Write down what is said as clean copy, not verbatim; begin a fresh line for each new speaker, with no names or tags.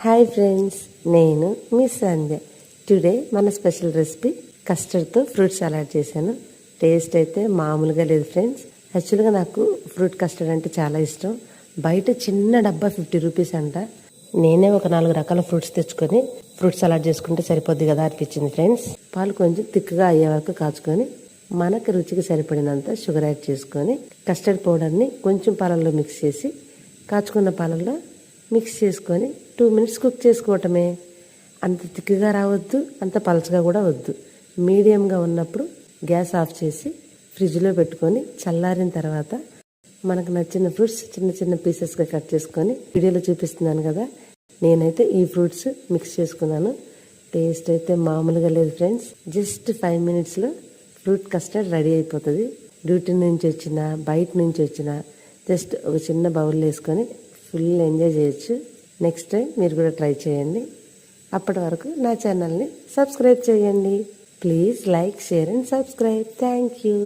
Hi friends, నేను మీ సంధ్య. Today మన special recipe కస్టర్డ్తో fruit salad చేశాను. టేస్ట్ అయితే మామూలుగా లేదు ఫ్రెండ్స్. యాక్చువల్గా నాకు ఫ్రూట్ కస్టర్డ్ అంటే చాలా ఇష్టం. బయట చిన్న డబ్బా 50 రూపీస్ అంట. నేనే ఒక 4 రకాల ఫ్రూట్స్ తెచ్చుకొని ఫ్రూట్ సలాడ్ చేసుకుంటే సరిపోద్ది కదా అనిపించింది ఫ్రెండ్స్. పాలు కొంచెం తిక్కుగా అయ్యే వరకు కాచుకొని మనకు రుచికి సరిపడినంత షుగర్ యాడ్ చేసుకొని కస్టర్డ్ పౌడర్ని కొంచెం పాలల్లో మిక్స్ చేసి కాచుకున్న పాలల్లో మిక్స్ చేసుకొని 2 మినిట్స్ కుక్ చేసుకోవటమే. అంత తిక్కుగా రావద్దు, అంత పలచగా కూడా వద్దు. మీడియంగా ఉన్నప్పుడు గ్యాస్ ఆఫ్ చేసి ఫ్రిడ్జ్లో పెట్టుకొని చల్లారిన తర్వాత మనకు నచ్చిన ఫ్రూట్స్ చిన్న చిన్న పీసెస్గా కట్ చేసుకొని వీడియోలో చూపిస్తున్నాను కదా, నేనైతే ఈ ఫ్రూట్స్ మిక్స్ చేసుకున్నాను. టేస్ట్ అయితే మామూలుగా లేదు ఫ్రెండ్స్. జస్ట్ 5 మినిట్స్లో ఫ్రూట్ కస్టర్డ్ రెడీ అయిపోతుంది. డ్యూటీ నుంచి వచ్చినా బయట నుంచి వచ్చినా జస్ట్ ఒక చిన్న బౌల్ వేసుకొని ఫుల్ ఎంజాయ్ చేయొచ్చు. నెక్స్ట్ టైం మీరు కూడా ట్రై చేయండి. అప్పటి వరకు నా ఛానల్ని సబ్స్క్రైబ్ చేయండి. Please like, share and subscribe. Thank you.